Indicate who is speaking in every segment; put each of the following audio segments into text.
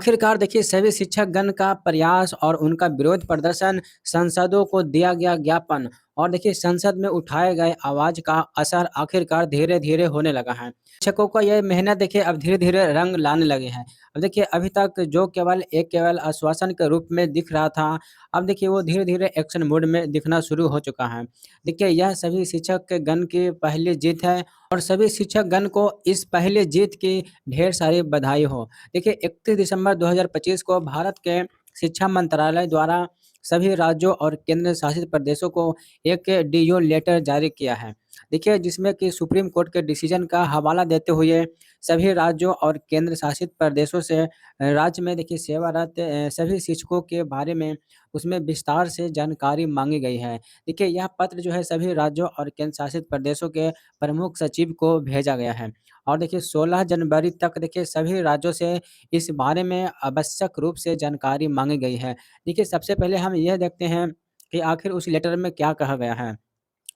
Speaker 1: आखिरकार देखिए सभी शिक्षकगण का प्रयास और उनका विरोध प्रदर्शन, सांसदों को दिया गया ज्ञापन और देखिए संसद में उठाए गए आवाज का असर आखिरकार धीरे-धीरे होने लगा है। शिक्षकों का यह मेहनत देखिए अब धीरे-धीरे रंग लाने लगे हैं। अब देखिए अभी तक जो केवल आश्वासन के रूप में दिख रहा था, अब देखिए वो धीरे-धीरे एक्शन मोड में दिखना शुरू हो चुका है। देखिए यह सभी शिक्षक गण की पहली जीत है और सभी शिक्षकगण को इस पहली जीत की ढेर सारी बधाई हो। देखिए 31 दिसंबर 2025 को भारत के शिक्षा मंत्रालय द्वारा सभी राज्यों और केंद्र शासित प्रदेशों को एक डीओ लेटर जारी किया है। देखिए जिसमें कि सुप्रीम कोर्ट के डिसीजन का हवाला देते हुए सभी राज्यों और केंद्र शासित प्रदेशों से राज्य में देखिए सेवारत सभी शिक्षकों के बारे में उसमें विस्तार से जानकारी मांगी गई है। देखिए यह पत्र जो है सभी राज्यों और केंद्र शासित प्रदेशों के प्रमुख सचिव को भेजा गया है। और देखिए 16 जनवरी तक देखिए सभी राज्यों से इस बारे में आवश्यक रूप से जानकारी माँगी गई है। देखिए सबसे पहले हम यह देखते हैं कि आखिर उस लेटर में क्या कहा गया है।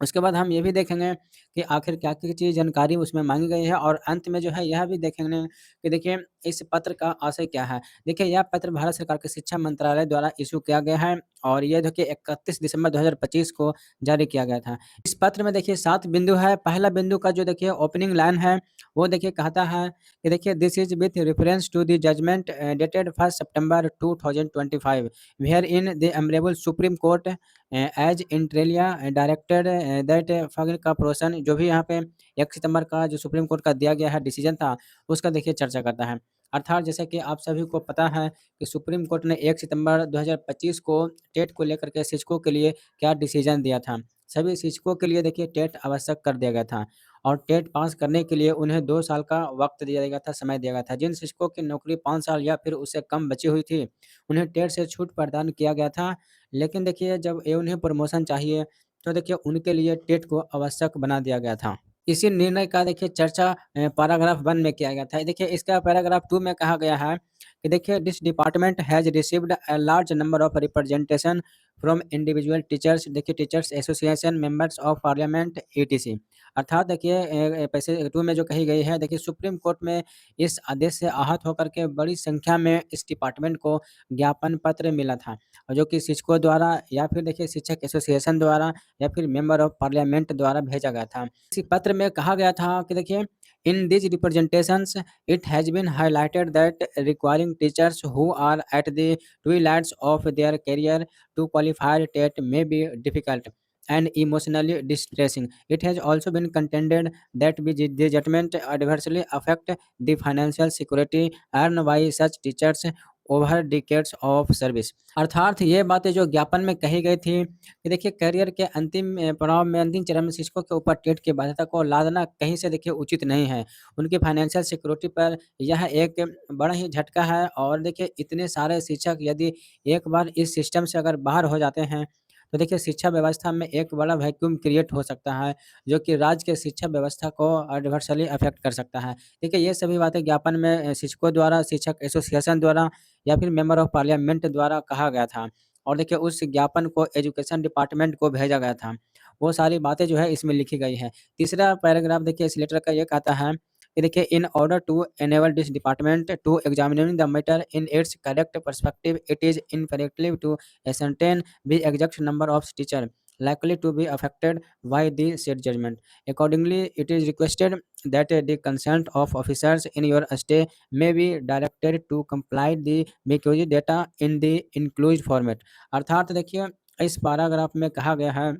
Speaker 1: उसके बाद हम ये भी देखेंगे कि आखिर क्या-क्या चीज़ जानकारी उसमें माँगी गई है और अंत में जो है यह भी देखेंगे कि देखिए इस पत्र का आशय क्या है। देखिए यह पत्र भारत सरकार के शिक्षा मंत्रालय द्वारा इश्यू किया गया है और ये देखिए 31 दिसंबर 2025 को जारी किया गया था। इस पत्र में देखिए 7 बिंदु है। पहला बिंदु का जो देखिए ओपनिंग लाइन है, वो देखिए कहता है कि देखिए this is with reference to the judgment dated 1 September 2025 wherein the Honorable Supreme Court as inter alia directed that fogging का प्रोसन जो भी यहाँ पे 1 सितंबर का जो सुप्रीम कोर्ट का दिया गया है डिसीजन था, उसका देखिए चर्चा करता है। अर्थात जैसे कि आप सभी को पता है कि सुप्रीम कोर्ट ने 1 सितंबर 2025 को टेट को लेकर के शिक्षकों के लिए क्या डिसीजन दिया था। सभी शिक्षकों के लिए देखिए टेट आवश्यक कर दिया गया था और टेट पास करने के लिए उन्हें 2 साल का वक़्त दिया गया था, समय दिया गया था। जिन शिक्षकों की नौकरी 5 साल या फिर उससे कम बची हुई थी, उन्हें टेट से छूट प्रदान किया गया था। लेकिन देखिए जब ये उन्हें प्रमोशन चाहिए, तो देखिए उनके लिए टेट को आवश्यक बना दिया गया था। इसी निर्णय का देखिए चर्चा पैराग्राफ 1 में किया गया था। देखिए इसका पैराग्राफ 2 में कहा गया है कि देखिए this department has received a large number of representation from individual teachers देखिए teachers association, members of parliament etc. अर्थात देखिए पैसे 2 में जो कही गई है देखिए सुप्रीम कोर्ट में इस आदेश से आहत होकर के बड़ी संख्या में इस डिपार्टमेंट को ज्ञापन पत्र मिला था। और जो कि शिक्षकों द्वारा या फिर देखिए शिक्षक एसोसिएशन द्वारा या फिर मेंबर ऑफ पार्लियामेंट द्वारा भेजा गया था। इसी पत्र में कहा गया था कि देखिए इन these representations it has been highlighted that requiring teachers who are at the twilights of their career to qualify TET may be difficult and emotionally distressing. It has also been contended that the judgment adversely affect the financial security earned by such teachers over decades of service. अर्थात ये बातें जो ज्ञापन में कही गई थी कि देखिए करियर के अंतिम पड़ाव में अंतिम चरण में शिक्षकों के ऊपर टेट की बाध्यता को लादना कहीं से देखिए उचित नहीं है। उनकी फाइनेंशियल सिक्योरिटी पर यह एक बड़ा ही झटका है और देखिए इतने सारे शिक्षक यदि एक बार इस सिस्टम से अगर बाहर हो जाते हैं, तो देखिए शिक्षा व्यवस्था में एक बड़ा वैक्यूम क्रिएट हो सकता है, जो कि राज्य के शिक्षा व्यवस्था को एडवर्सली अफ़ेक्ट कर सकता है। देखिए ये सभी बातें ज्ञापन में शिक्षकों द्वारा, शिक्षक एसोसिएशन द्वारा या फिर मेंबर ऑफ पार्लियामेंट द्वारा कहा गया था और देखिए उस ज्ञापन को एजुकेशन डिपार्टमेंट को भेजा गया था। वो सारी बातें जो है इसमें लिखी गई हैं। तीसरा पैराग्राफ देखिए इस लेटर का ये कहता है कि देखिए in order to enable this department to examining the matter in its correct perspective it is imperative to ascertain the exact number of teachers likely to be affected by the said judgment. Accordingly, it is requested that the consent of officers in your stay may be directed to comply the requisite data in the enclosed format. अर्थात देखिए इस paragraph में कहा गया है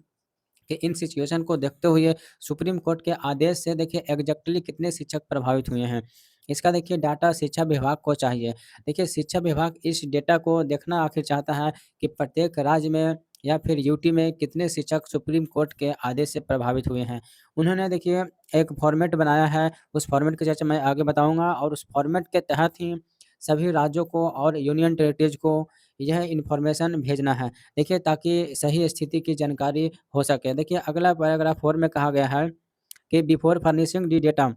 Speaker 1: कि इन situation को देखते हुए सुप्रीम कोर्ट के आदेश से देखिए एग्जैक्टली कितने शिक्षक प्रभावित हुए हैं। इसका देखिए डाटा शिक्षा विभाग को चाहिए। देखिए शिक्षा विभाग इस डेटा को देखना आखिर चाहता है कि प्रत्येक राज्य में या फिर यूटी में कितने शिक्षक सुप्रीम कोर्ट के आदेश से प्रभावित हुए हैं। उन्होंने देखिए एक फॉर्मेट बनाया है, उस फॉर्मेट की चर्चा मैं आगे बताऊँगा और उस फॉर्मेट के तहत ही सभी राज्यों को और यूनियन टेरिटरीज़ को यह इन्फॉर्मेशन भेजना है। देखिए ताकि सही स्थिति की जानकारी हो सके। देखिए अगला पैराग्राफ 4 में कहा गया है कि before furnishing the data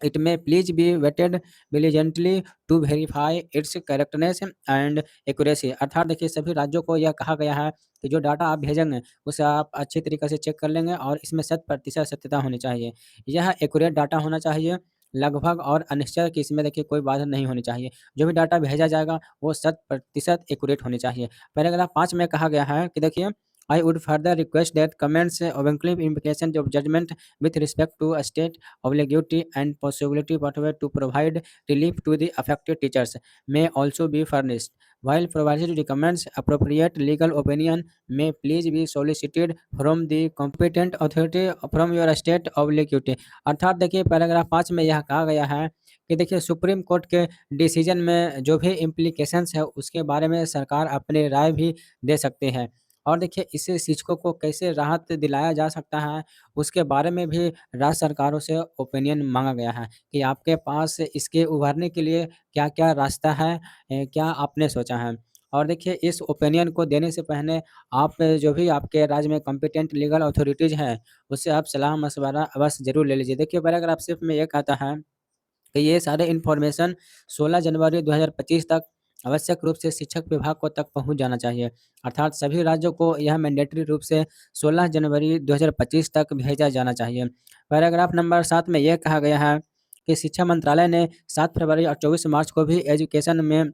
Speaker 1: it may please be vetted diligently to verify its correctness and accuracy. अर्थात देखिए सभी राज्यों को यह कहा गया है कि जो डाटा आप भेजेंगे उसे आप अच्छी तरीके से चेक कर लेंगे और इसमें 100% सत्यता होनी चाहिए। यह एक्यूरेट डाटा होना चाहिए लगभग और अनिश्चित कि इसमें देखिए कोई बाधा नहीं होनी चाहिए। जो भी डाटा भेजा जाएगा वो शत प्रतिशत एक्यूरेट होनी चाहिए। पैराग्राफ 5 में कहा गया है कि देखिए I would further request that comments of implications of judgment with respect to a state obligacy and possibility whatever to provide relief to the affected teachers may also be furnished. While provided recommends appropriate legal opinion may please be solicited from the competent authority from your state obligacy। अर्थात देखिए paragraph 5 में यह कहा गया है कि देखिए supreme court के डिसीजन में जो भी इम्प्लीकेशंस है उसके बारे में सरकार अपनी राय भी दे सकती है। और देखिए इससे शिक्षकों को कैसे राहत दिलाया जा सकता है, उसके बारे में भी राज्य सरकारों से ओपिनियन माँगा गया है कि आपके पास इसके उभरने के लिए क्या-क्या रास्ता है, क्या आपने सोचा है? और देखिए इस ओपिनियन को देने से पहले आप जो भी आपके राज्य में कॉम्पिटेंट लीगल अथॉरिटीज़ हैं, उससे आप सलाह-मशवरा अवश्य ज़रूर ले लीजिए। देखिए पैराग्राफ सिर्फ़ में ये कहता है कि ये सारे इन्फॉर्मेशन 16 जनवरी 2025 तक आवश्यक रूप से शिक्षक विभाग को तक पहुँच जाना चाहिए। अर्थात सभी राज्यों को यह मैंडेटरी रूप से 16 जनवरी 2025 तक भेजा जाना चाहिए। पैराग्राफ नंबर 7 में ये कहा गया है कि शिक्षा मंत्रालय ने 7 फरवरी और 24 मार्च को भी एजुकेशन में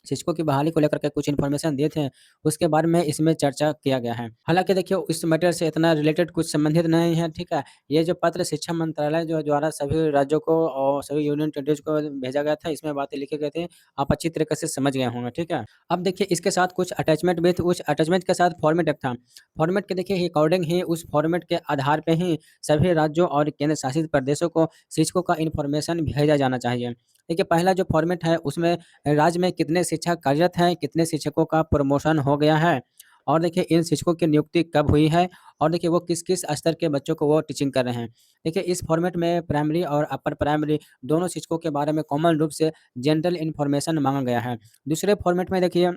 Speaker 1: शिक्षकों की बहाली को लेकर के कुछ इन्फॉर्मेशन दिए थे, उसके बारे में इसमें चर्चा किया गया है। हालाँकि देखिए इस मैटर से इतना रिलेटेड कुछ संबंधित नहीं है, ठीक है? ये जो पत्र शिक्षा मंत्रालय जो द्वारा सभी राज्यों को और सभी यूनियन टेरिटरीज़ को भेजा गया था, इसमें बातें लिखे गए थे, आप अच्छी तरीके से समझ गए होंगे, ठीक है? अब देखिए इसके साथ कुछ अटैचमेंट भी थे, उस अटैचमेंट के साथ फॉर्मेट एक था। फॉर्मेट के देखिए अकॉर्डिंग ही उस फॉर्मेट के आधार पे ही सभी राज्यों और केंद्र शासित प्रदेशों को शिक्षकों का इन्फॉर्मेशन भेजा जाना चाहिए। देखिए पहला जो फॉर्मेट है उसमें राज्य में कितने शिक्षक कार्यरत हैं, कितने शिक्षकों का प्रमोशन हो गया है और देखिए इन शिक्षकों की नियुक्ति कब हुई है और देखिए वो किस-किस स्तर के बच्चों को वो टीचिंग कर रहे हैं। देखिए इस फॉर्मेट में प्राइमरी और अपर प्राइमरी दोनों शिक्षकों के बारे में कॉमन रूप से जनरल इन्फॉर्मेशन माँगा गया है। दूसरे फॉर्मेट में देखिए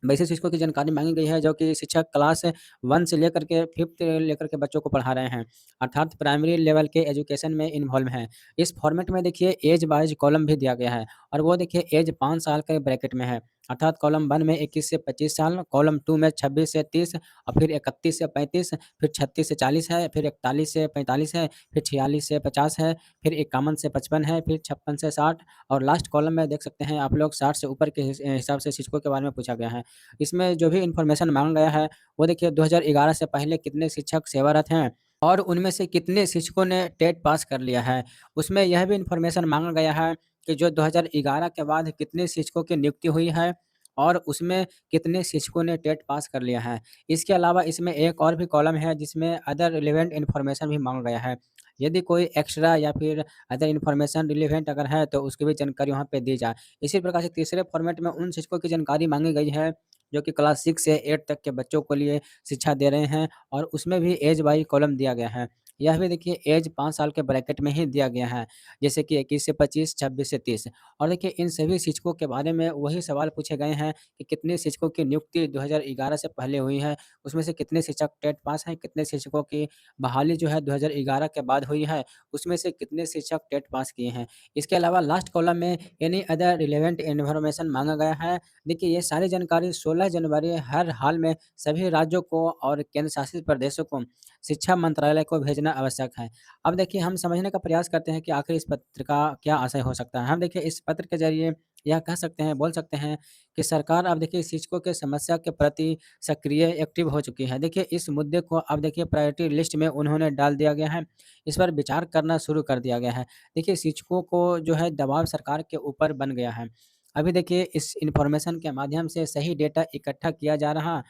Speaker 1: वैसे शिक्षकों की जानकारी माँगी गई है जो कि शिक्षक क्लास 1 से लेकर के 5th लेकर के बच्चों को पढ़ा रहे हैं, अर्थात प्राइमरी लेवल के एजुकेशन में इन्वॉल्व हैं। इस फॉर्मेट में देखिए ऐज वाइज़ कॉलम भी दिया गया है और वो देखिए ऐज 5 साल के ब्रैकेट में है, अर्थात कॉलम 1 में 21 से 25 साल, कॉलम 2 में 26 से 30 और फिर 31 से 35, फिर 36 से 40 है, फिर 41 से 45 है, फिर 46 से 50 है, फिर 51 से 55 है, फिर 56 से 60 और लास्ट कॉलम में देख सकते हैं आप लोग 60 से ऊपर के हिसाब से शिक्षकों के बारे में पूछा गया है। इसमें जो भी इन्फॉर्मेशन माँगा गया है, वो देखिए 2011 से पहले कितने शिक्षक सेवारत हैं और उनमें से कितने शिक्षकों ने टेट पास कर लिया है। उसमें यह भी इन्फॉर्मेशन माँगा गया है कि जो 2011 के बाद कितने शिक्षकों की नियुक्ति हुई है और उसमें कितने शिक्षकों ने टेट पास कर लिया है। इसके अलावा इसमें एक और भी कॉलम है जिसमें अदर रिलेवेंट इन्फॉर्मेशन भी माँगा गया है। यदि कोई एक्स्ट्रा या फिर अदर इन्फॉर्मेशन रिलेवेंट अगर है तो उसकी भी जानकारी वहाँ पे दी जाए। इसी प्रकार से तीसरे फॉर्मेट में उन शिक्षकों की जानकारी माँगी गई है जो कि क्लास 6 से 8 तक के बच्चों के लिए शिक्षा दे रहे हैं और उसमें भी ऐज वाइज़ कॉलम दिया गया है। यह भी देखिए ऐज 5 साल के ब्रैकेट में ही दिया गया है, जैसे कि 21 से 25, 26 से 30 और देखिए इन सभी शिक्षकों के बारे में वही सवाल पूछे गए हैं कि कितने शिक्षकों की नियुक्ति 2011 से पहले हुई है, उसमें से कितने शिक्षक टेट पास हैं, कितने शिक्षकों की बहाली जो है 2011 के बाद हुई है, उसमें से कितने शिक्षक टेट पास किए हैं। इसके अलावा लास्ट कॉलम में एनी अदर रिलेवेंट इन्फॉर्मेशन माँगा गया है। देखिए, ये सारी जानकारी 16 जनवरी हर हाल में सभी राज्यों को और केंद्र शासित प्रदेशों को शिक्षा मंत्रालय को भेजना आवश्यक है। अब देखिए, हम समझने का प्रयास करते हैं कि आखिर इस पत्र का क्या आशय हो सकता है। हम देखिए इस पत्र के ज़रिए यह कह सकते हैं, बोल सकते हैं कि सरकार अब देखिए शिक्षकों के समस्या के प्रति सक्रिय एक्टिव हो चुकी है। देखिए, इस मुद्दे को अब देखिए प्रायोरिटी लिस्ट में उन्होंने डाल दिया गया है। इस पर विचार करना शुरू कर दिया गया है। देखिए, शिक्षकों को जो है दबाव सरकार के ऊपर बन गया है। अभी देखिए इस इन्फॉर्मेशन के माध्यम से सही डेटा इकट्ठा किया जा रहा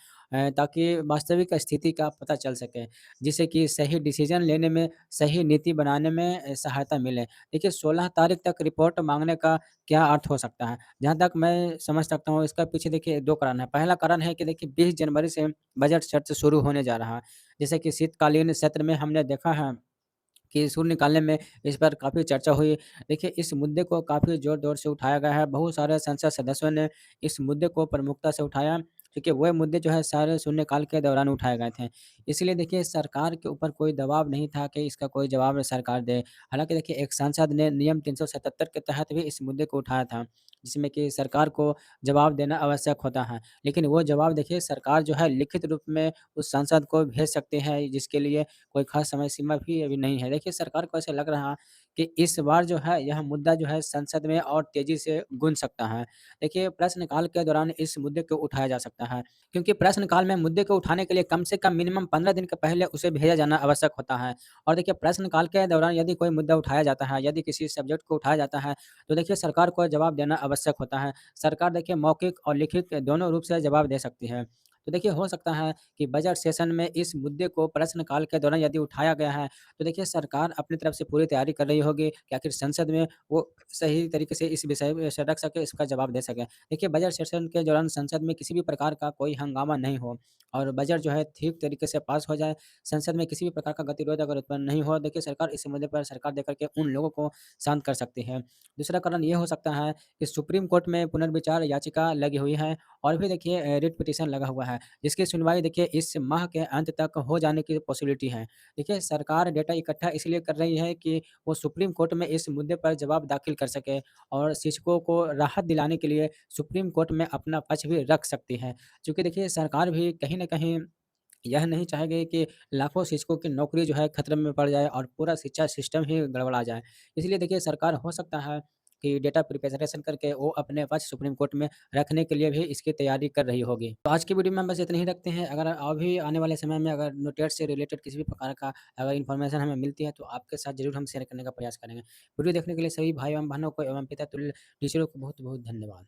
Speaker 1: ताकि वास्तविक स्थिति का पता चल सके, जिससे कि सही डिसीज़न लेने में, सही नीति बनाने में सहायता मिले। देखिए 16 तारीख तक रिपोर्ट माँगने का क्या अर्थ हो सकता है? जहाँ तक मैं समझ सकता हूँ इसका पीछे देखिए 2 कारण है। पहला कारण है कि देखिए 20 जनवरी से बजट सत्र शुरू होने जा रहा है। जैसे कि शीतकालीन सत्र में हमने देखा है कि सूर निकालने में इस पर काफ़ी चर्चा हुई। देखिए, इस मुद्दे को काफ़ी ज़ोर-तोर से उठाया गया है। बहुत सारे संसद सदस्यों ने इस मुद्दे को प्रमुखता से उठाया, क्योंकि वह मुद्दे जो है सारे शून्यकाल के दौरान उठाए गए थे। इसलिए देखिए सरकार के ऊपर कोई दबाव नहीं था कि इसका कोई जवाब सरकार दे। हालाँकि देखिए एक सांसद ने नियम 377 के तहत भी इस मुद्दे को उठाया था, जिसमें कि सरकार को जवाब देना आवश्यक होता है। लेकिन वो जवाब देखिए सरकार जो है लिखित रूप में उस सांसद को भेज सकती है, जिसके लिए कोई ख़ास समय सीमा भी अभी नहीं है। देखिए सरकार को ऐसा लग रहा कि इस बार जो है यह मुद्दा जो है संसद में और तेज़ी से गूंज सकता है। देखिए प्रश्नकाल के दौरान इस मुद्दे को उठाया जा सकता है, क्योंकि प्रश्नकाल में मुद्दे को उठाने के लिए कम से कम मिनिमम 15 दिन के पहले उसे भेजा जाना आवश्यक होता है। और देखिए प्रश्नकाल के दौरान यदि कोई मुद्दा उठाया जाता है, यदि किसी सब्जेक्ट को उठाया जाता है, तो देखिए सरकार को जवाब देना आवश्यक होता है। सरकार देखिए मौखिक और लिखित दोनों रूप से जवाब दे सकती है। तो देखिए हो सकता है कि बजट सेशन में इस मुद्दे को प्रश्नकाल के दौरान यदि उठाया गया है, तो देखिए सरकार अपनी तरफ से पूरी तैयारी कर रही होगी कि आखिर संसद में वो सही तरीके से इस विषय से रख सके, इसका जवाब दे सके। देखिए बजट सेशन के दौरान संसद में किसी भी प्रकार का कोई हंगामा नहीं हो और बजट जो है ठीक तरीके से पास हो जाए, संसद में किसी भी प्रकार का गतिरोध अगर उत्पन्न नहीं हो, देखिए सरकार इस मुद्दे पर सरकार देकर के उन लोगों को शांत कर सकती है। दूसरा कारण ये हो सकता है कि सुप्रीम कोर्ट में पुनर्विचार याचिका लगी हुई है और भी देखिए रिट पिटीशन लगा हुआ है, जिसकी सुनवाई देखिए इस माह के अंत तक हो जाने की पॉसिबिलिटी है। देखिए सरकार डेटा इकट्ठा इसलिए कर रही है कि वो सुप्रीम कोर्ट में इस मुद्दे पर जवाब दाखिल कर सके और शिक्षकों को राहत दिलाने के लिए सुप्रीम कोर्ट में अपना पक्ष भी रख सकती है। चूँकि देखिए सरकार भी कहीं न कहीं यह नहीं चाहेगी कि लाखों शिक्षकों की नौकरी जो है खतरे में पड़ जाए और पूरा शिक्षा सिस्टम ही गड़बड़ा जाए। इसलिए देखिए सरकार हो सकता है कि डेटा प्रिपरेशन करके वो अपने पक्ष सुप्रीम कोर्ट में रखने के लिए भी इसकी तैयारी कर रही होगी। तो आज की वीडियो में हम बस इतना ही रखते हैं। अगर अभी आने वाले समय में अगर टेट से रिलेटेड किसी भी प्रकार का अगर इन्फॉर्मेशन हमें मिलती है तो आपके साथ ज़रूर हम शेयर करने का प्रयास करेंगे। वीडियो देखने के लिए सभी भाई एवं बहनों को एवं पिता तुल्य टीचरों को बहुत-बहुत धन्यवाद।